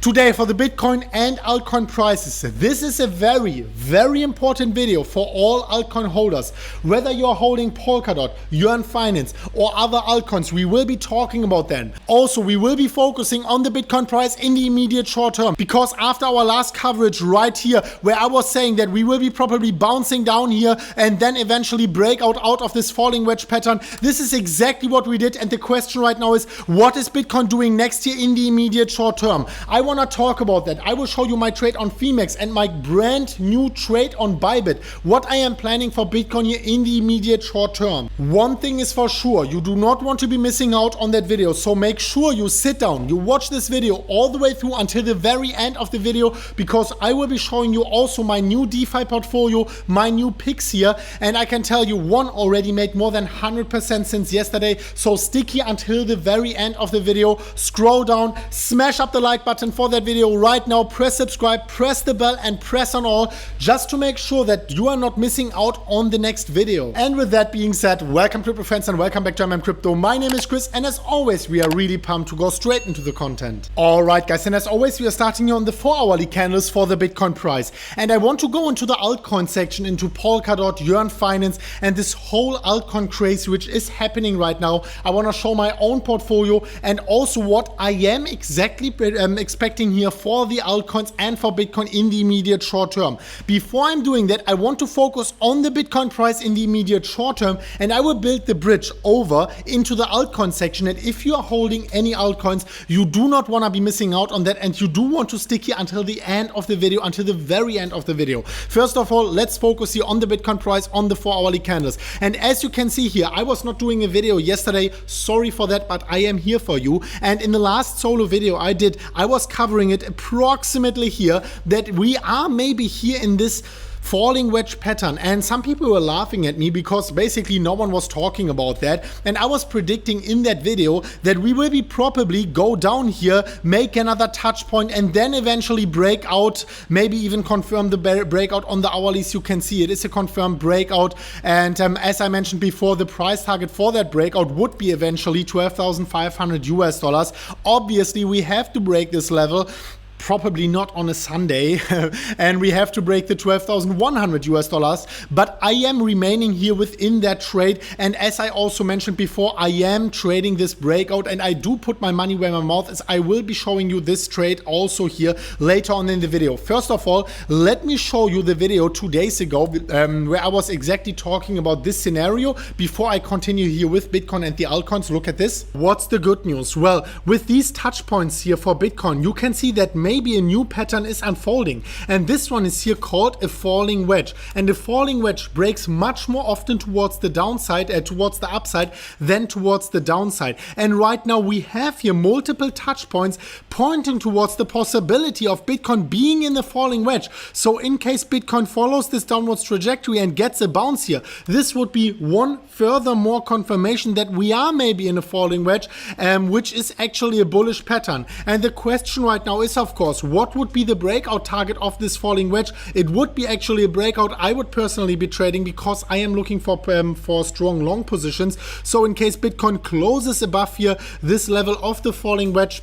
Today for the Bitcoin and altcoin prices. This is a very important video for all altcoin holders. Whether you're holding Polkadot, Yearn Finance or other altcoins, we will be talking about them. Also, we will be focusing on the Bitcoin price in the immediate short term, because after our last coverage right here, where I was saying that we will be probably bouncing down here and then eventually break out of this falling wedge pattern, this is exactly what we did. And the question right now is, what is Bitcoin doing next year in the immediate short term? I want to talk about that. I will show you my trade on Phemex and my brand new trade on Bybit, what I am planning for Bitcoin here in the immediate short term. One thing is for sure, you do not want to be missing out on that video, so make sure you sit down, you watch this video all the way through until the very end of the video, because I will be showing you also my new DeFi portfolio, my new picks here, and I can tell you one already made more than 100% since yesterday. So stick here until the very end of the video, scroll down, smash up the like button for that video right now, press subscribe, press the bell and press on all, just to make sure that you are not missing out on the next video. And with that being said, welcome crypto friends and welcome back to MMCrypto. My name is Chris, and as always we are really pumped to go straight into the content. Alright guys, and as always we are starting here on the 4-hourly candles for the Bitcoin price, and I want to go into the altcoin section, into Polkadot, Yearn Finance and this whole altcoin craze which is happening right now. I want to show my own portfolio and also what I am exactly expecting here for the altcoins and for Bitcoin in the immediate short term. Before I'm doing that, I want to focus on the Bitcoin price in the immediate short term, and I will build the bridge over into the altcoin section. And if you are holding any altcoins, you do not want to be missing out on that, and you do want to stick here until the end of the video, until the very end of the video. First of all, let's focus here on the Bitcoin price on the 4-hourly candles. And as you can see here, I was not doing a video yesterday, sorry for that, but I am here for you. And in the last solo video I did, I was covering it approximately here, that we are maybe here in this falling wedge pattern, and some people were laughing at me because basically no one was talking about that. And I was predicting in that video that we will be probably go down here, make another touch point, and then eventually break out, maybe even confirm the breakout on the hourlies. You can see it is a confirmed breakout, and as I mentioned before, the price target for that breakout would be eventually $12,500. Obviously we have to break this level, probably not on a Sunday, and we have to break the $12,100, but I am remaining here within that trade. And as I also mentioned before, I am trading this breakout, and I do put my money where my mouth is. I will be showing you this trade also here later on in the video. First of all, let me show you the video 2 days ago where I was exactly talking about this scenario before I continue here with Bitcoin and the altcoins. Look at this. What's the good news? Well, with these touch points here for Bitcoin, you can see that maybe a new pattern is unfolding, and this one is here called a falling wedge. And the falling wedge breaks much more often towards the downside, towards the upside than towards the downside. And right now we have here multiple touch points pointing towards the possibility of Bitcoin being in the falling wedge. So in case Bitcoin follows this downwards trajectory and gets a bounce here, this would be one further more confirmation that we are maybe in a falling wedge, which is actually a bullish pattern. And the question right now is, of course, what would be the breakout target of this falling wedge? It would be actually a breakout I would personally be trading, because I am looking for strong long positions. So in case Bitcoin closes above here this level of the falling wedge,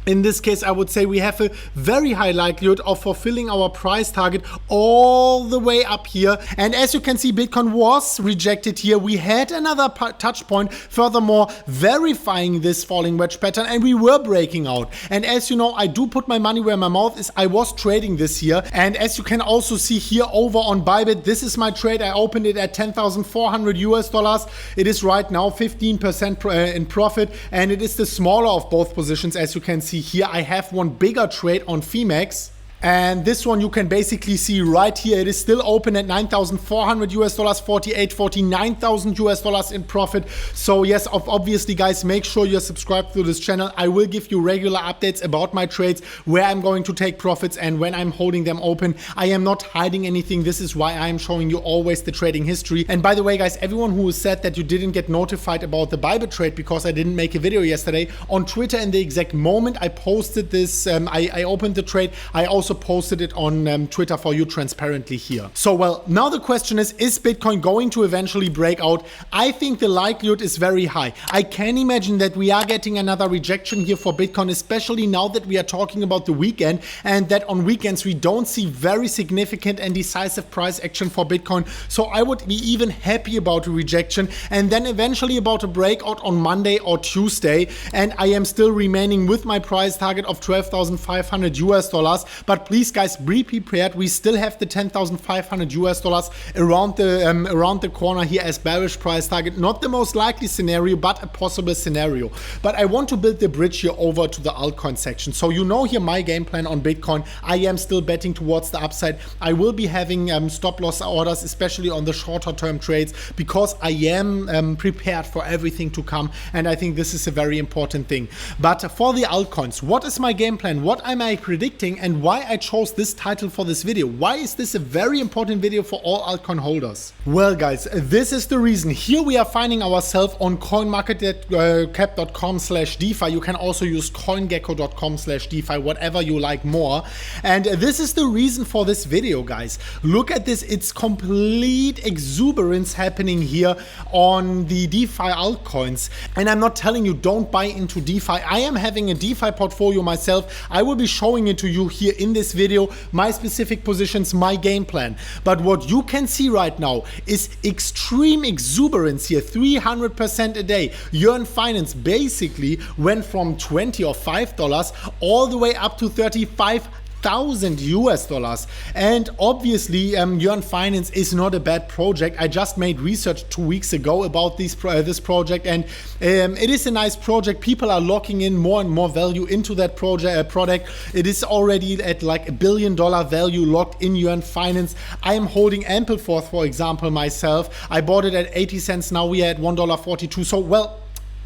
in this case, I would say we have a very high likelihood of fulfilling our price target all the way up here. And as you can see, Bitcoin was rejected here. We had another touch point, furthermore verifying this falling wedge pattern, and we were breaking out. And as you know, I do put my money where my mouth is. I was trading this here, and as you can also see here over on Bybit, this is my trade. I opened it at $10,400. It is right now 15% in profit, and it is the smaller of both positions. As you can see here, I have one bigger trade on Phemex, and this one you can basically see right here. It is still open at $9,400, 49,000 US in profit. So yes, obviously guys, make sure you're subscribed to this channel. I will give you regular updates about my trades, where I'm going to take profits and when I'm holding them open. I am not hiding anything. This is why I am showing you always the trading history. And by the way guys, everyone who said that you didn't get notified about the Bybit trade because I didn't make a video yesterday, on Twitter in the exact moment I posted this, I opened the trade, I also also posted it on Twitter for you transparently here. So well, now the question is Bitcoin going to eventually break out? I think the likelihood is very high. I can imagine that we are getting another rejection here for Bitcoin, especially now that we are talking about the weekend, and that on weekends we don't see very significant and decisive price action for Bitcoin. So I would be even happy about a rejection and then eventually about a breakout on Monday or Tuesday. And I am still remaining with my price target of $12,500. But please guys, be prepared. We still have the $10,500 around the corner here as bearish price target. Not the most likely scenario, but a possible scenario. But I want to build the bridge here over to the altcoin section. So you know here my game plan on Bitcoin. I am still betting towards the upside. I will be having stop loss orders, especially on the shorter term trades, because I am prepared for everything to come. And I think this is a very important thing. But for the altcoins, what is my game plan? What am I predicting and why I chose this title for this video? Why is this a very important video for all altcoin holders? Well guys, this is the reason. Here we are finding ourselves on coinmarketcap.com/DeFi. You can also use coingecko.com/DeFi, whatever you like more. And this is the reason for this video, guys. Look at this. It's complete exuberance happening here on the DeFi altcoins. And I'm not telling you don't buy into DeFi. I am having a DeFi portfolio myself. I will be showing it to you here in this video, my specific positions, my game plan. But what you can see right now is extreme exuberance here, 300% a day. Yearn Finance basically went from $20 or $5 all the way up to $35,000. And obviously Yearn Finance is not a bad project. I just made research 2 weeks ago about this project, and it is a nice project. People are locking in more and more value into that product. It is already at like $1 billion value locked in Yearn Finance. I am holding Ampleforth, for example, myself. I bought it at 80 cents. Now we are at $1.42. So well,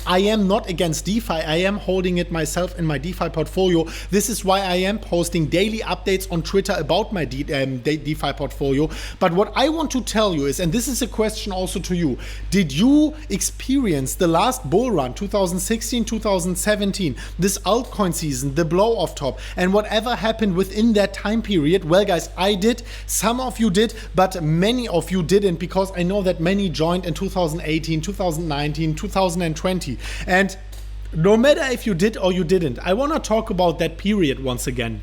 I am not against DeFi. I am holding it myself in my DeFi portfolio. This is why I am posting daily updates on Twitter about my DeFi portfolio. But what I want to tell you is, and this is a question also to you, did you experience the last bull run, 2016, 2017, this altcoin season, the blow off top, and whatever happened within that time period? Well guys, I did. Some of you did, but many of you didn't, because I know that many joined in 2018, 2019, 2020. And no matter if you did or you didn't, I want to talk about that period once again.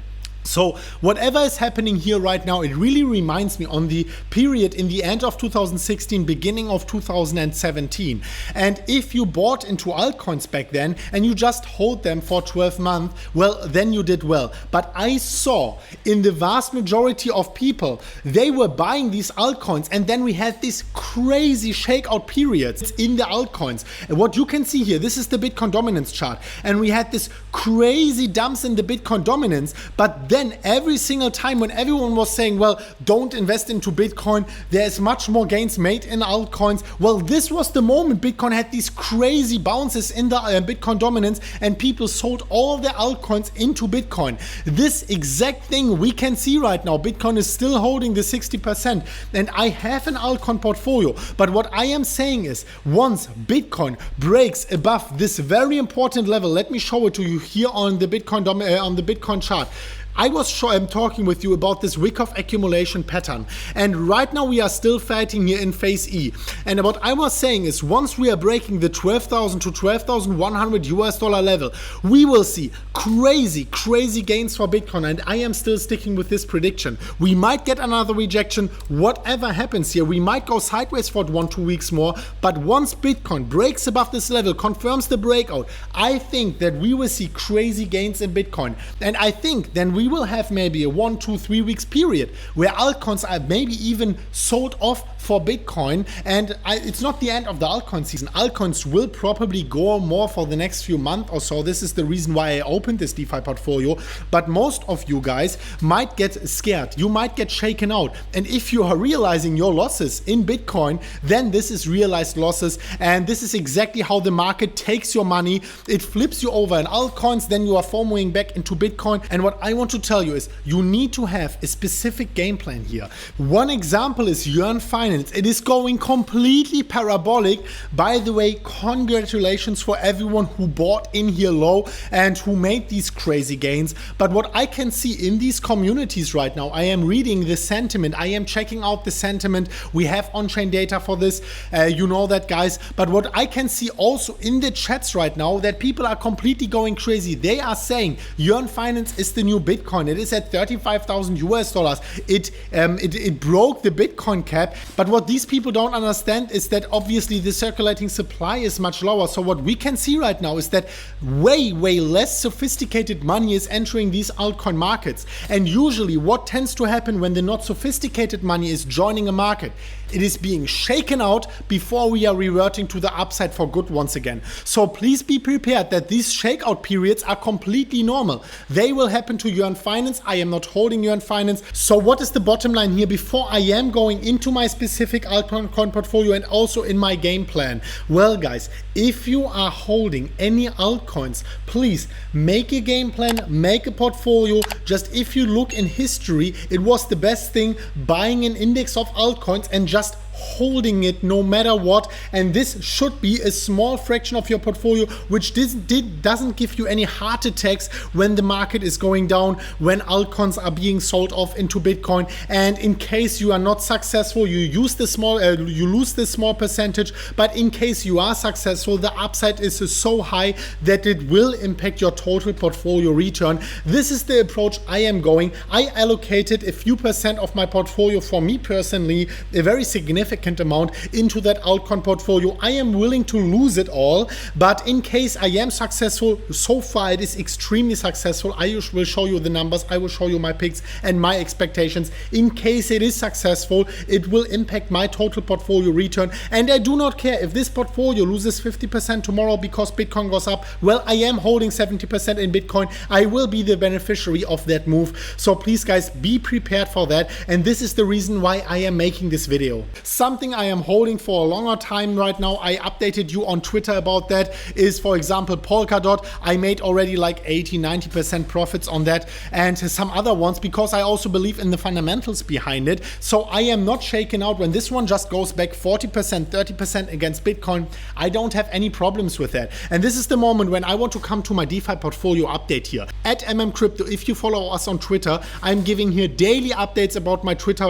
So whatever is happening here right now, it really reminds me on the period in the end of 2016, beginning of 2017. And if you bought into altcoins back then and you just hold them for 12 months, well, then you did well. But I saw in the vast majority of people, they were buying these altcoins, and then we had these crazy shakeout periods in the altcoins. And what you can see here, this is the Bitcoin dominance chart. And we had this crazy dumps in the Bitcoin dominance, but then every single time when everyone was saying, well, don't invest into Bitcoin, there's much more gains made in altcoins. Well, this was the moment Bitcoin had these crazy bounces in the Bitcoin dominance, and people sold all their altcoins into Bitcoin. This exact thing we can see right now. Bitcoin is still holding the 60%, and I have an altcoin portfolio. But what I am saying is, once Bitcoin breaks above this very important level, let me show it to you here on the Bitcoin chart. I was talking with you about this Wyckoff accumulation pattern, and right now we are still fighting here in phase E. And what I was saying is, once we are breaking the $12,000 to $12,100 level, we will see crazy gains for Bitcoin, and I am still sticking with this prediction. We might get another rejection, whatever happens here. We might go sideways for 1-2 weeks more, but once Bitcoin breaks above this level, confirms the breakout, I think that we will see crazy gains in Bitcoin. And I think then we will have maybe a 1-2-3 weeks period where altcoins are maybe even sold off for Bitcoin. And it's not the end of the altcoin season. Altcoins will probably go more for the next few months or so. This is the reason why I opened this DeFi portfolio. But most of you guys might get scared. You might get shaken out. And if you are realizing your losses in Bitcoin, then this is realized losses. And this is exactly how the market takes your money. It flips you over in altcoins. Then you are FOMOing back into Bitcoin. And what I want to to tell you is you need to have a specific game plan here. One example is Yearn Finance. It is going completely parabolic. By the way, congratulations for everyone who bought in here low and who made these crazy gains. But what I can see in these communities right now, I am reading the sentiment, I am checking out the sentiment. We have on-chain data for this, you know that, guys. But what I can see also in the chats right now, that people are completely going crazy. They are saying Yearn Finance is the new Bitcoin. It is at 35,000 US dollars. It broke the Bitcoin cap. But what these people don't understand is that obviously the circulating supply is much lower. So what we can see right now is that way less sophisticated money is entering these altcoin markets. And usually what tends to happen when the not sophisticated money is joining a market, it is being shaken out before we are reverting to the upside for good once again. So please be prepared that these shakeout periods are completely normal. They will happen to Yearn Finance. I am not holding Yearn Finance. So what is the bottom line here before I am going into my specific altcoin portfolio and also in my game plan? Well, guys, if you are holding any altcoins, please make a game plan, make a portfolio. Just if you look in history, it was the best thing buying an index of altcoins and just holding it no matter what. And this should be a small fraction of your portfolio, which doesn't give you any heart attacks when the market is going down, when altcoins are being sold off into Bitcoin. And in case you are not successful, you lose the small percentage. But in case you are successful, the upside is so high that it will impact your total portfolio return. This is the approach I am going. I allocated a few percent of my portfolio, for me personally, a very significant amount into that altcoin portfolio. I am willing to lose it all, but in case I am successful, so far it is extremely successful. I will show you the numbers, I will show you my picks and my expectations. In case it is successful, it will impact my total portfolio return. And I do not care if this portfolio loses 50% tomorrow because Bitcoin goes up. Well, I am holding 70% in Bitcoin. I will be the beneficiary of that move. So please, guys, be prepared for that. And this is the reason why I am making this video. Something I am holding for a longer time right now, I updated you on Twitter about that, is for example Polkadot. I made already like 80-90% profits on that, and some other ones, because I also believe in the fundamentals behind it. So I am not shaken out when this one just goes back 40%, 30% against Bitcoin. I don't have any problems with that. And this is the moment when I want to come to my DeFi portfolio update here. At MMCrypto, if you follow us on Twitter, I'm giving here daily updates about my Twitter,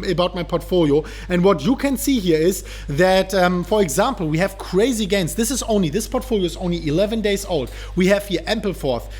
about my portfolio. And what you can see here is that, for example, we have crazy gains. This portfolio is only 11 days old. We have here Ampleforth,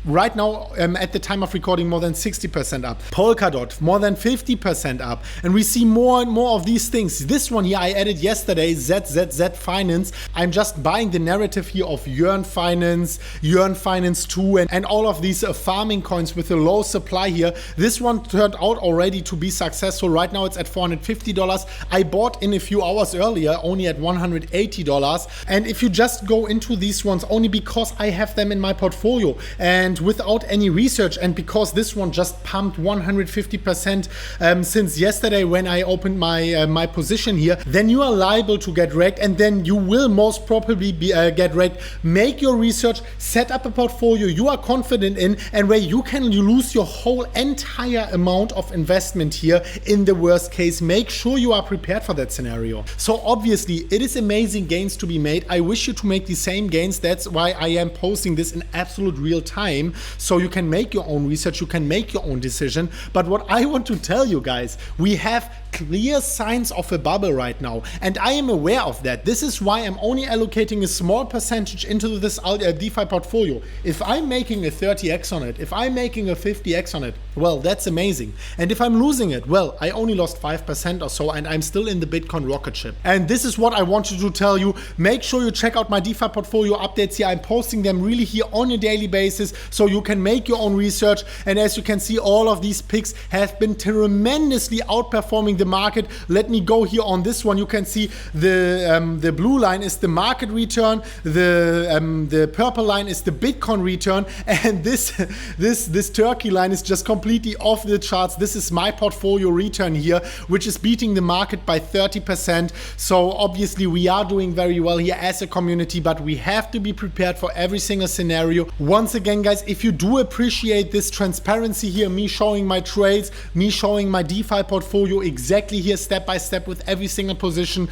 right now at the time of recording, more than 60% up. Polkadot, more than 50% up. And we see more and more of these things. This one here I added yesterday, ZZZ Finance. I'm just buying the narrative here of Yearn Finance, Yearn Finance 2, and all of these farming coins with a low supply here. This one turned out already to be successful. Right now it's at $450. I bought in a few hours earlier, only at $180. And if you just go into these ones only because I have them in my portfolio and without any research, and because this one just pumped 150% since yesterday when I opened my position here, then you are liable to get wrecked, and then you will most probably get wrecked. Make your research, set up a portfolio you are confident in, and where you lose your whole entire amount of investment here in the worst case. Make sure you are prepared for that scenario. So obviously it is amazing gains to be made. I wish you to make the same gains. That's why I am posting this in absolute real time, so you can make your own research, you can make your own decision. But what I want to tell you guys, we have clear signs of a bubble right now, and I am aware of that. This is why I'm only allocating a small percentage into this DeFi portfolio. If I'm making a 30x on it, if I'm making a 50x on it, well, that's amazing. And if I'm losing it, well, I only lost 5% or so, and I'm still in the Bitcoin rocket ship. And this is what I wanted to tell you. Make sure you check out my DeFi portfolio updates here. I'm posting them really here on a daily basis, so you can make your own research. And as you can see, all of these picks have been tremendously outperforming the market. Let me go here on this one. You can see the blue line is the market return, the purple line is the Bitcoin return, and this turkey line is just completely off the charts. This is my portfolio return here, which is beating the market by 30%. So obviously we are doing very well here as a community, but we have to be prepared for every single scenario. Once again, guys, if you do appreciate this transparency here, me showing my trades, me showing my DeFi portfolio exactly here step by step with every single position,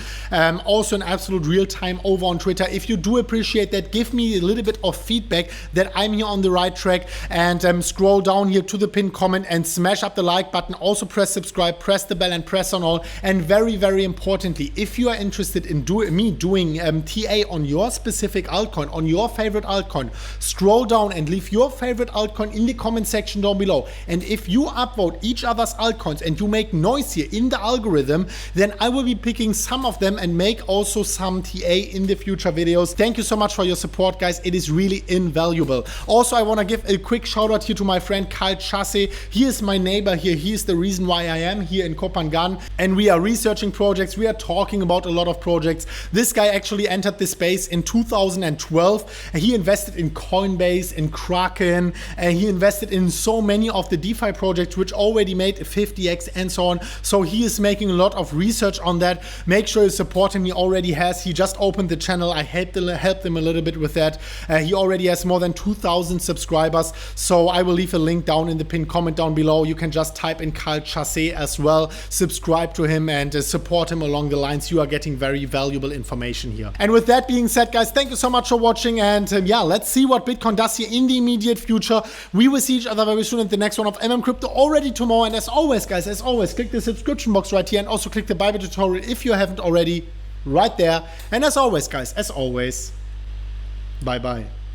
also an absolute real time over on Twitter. If you do appreciate that, give me a little bit of feedback that I'm here on the right track, and scroll down here to the pinned comment and smash up the like button. Also press subscribe, press the bell and press on all. And very, very importantly, if you are interested in me doing TA on your specific altcoin, on your favorite altcoin, scroll down and leave your favorite altcoin in the comment section down below. And if you upvote each other's altcoins and you make noise here in the algorithm, then I will be picking some of them and make also some TA in the future videos. Thank you so much for your support, guys. It is really invaluable. Also, I want to give a quick shout out here to my friend Karl Chasse. He is my neighbor here. He is the reason why I am here in Kopangan, and we are researching projects. We are talking about a lot of projects. This guy actually entered this space in 2012. He invested in Coinbase, in Kraken, and he invested in so many of the DeFi projects which already made a 50x and so on. So he is making a lot of research on that. Make sure you support him. He already has. He just opened the channel. I helped him a little bit with that. He already has more than 2,000 subscribers. So I will leave a link down in the pinned comment down below. You can just type in Karl Chasse as well. Subscribe to him and support him along the lines. You are getting very valuable information here. And with that being said, guys, thank you so much for watching. And yeah, let's see what Bitcoin does here in the immediate future. We will see each other very soon in the next one of MMCrypto already tomorrow. And as always, guys, as always, click the subscription box right here and also click the Bible tutorial if you haven't already right there. And as always, guys, as always, bye-bye.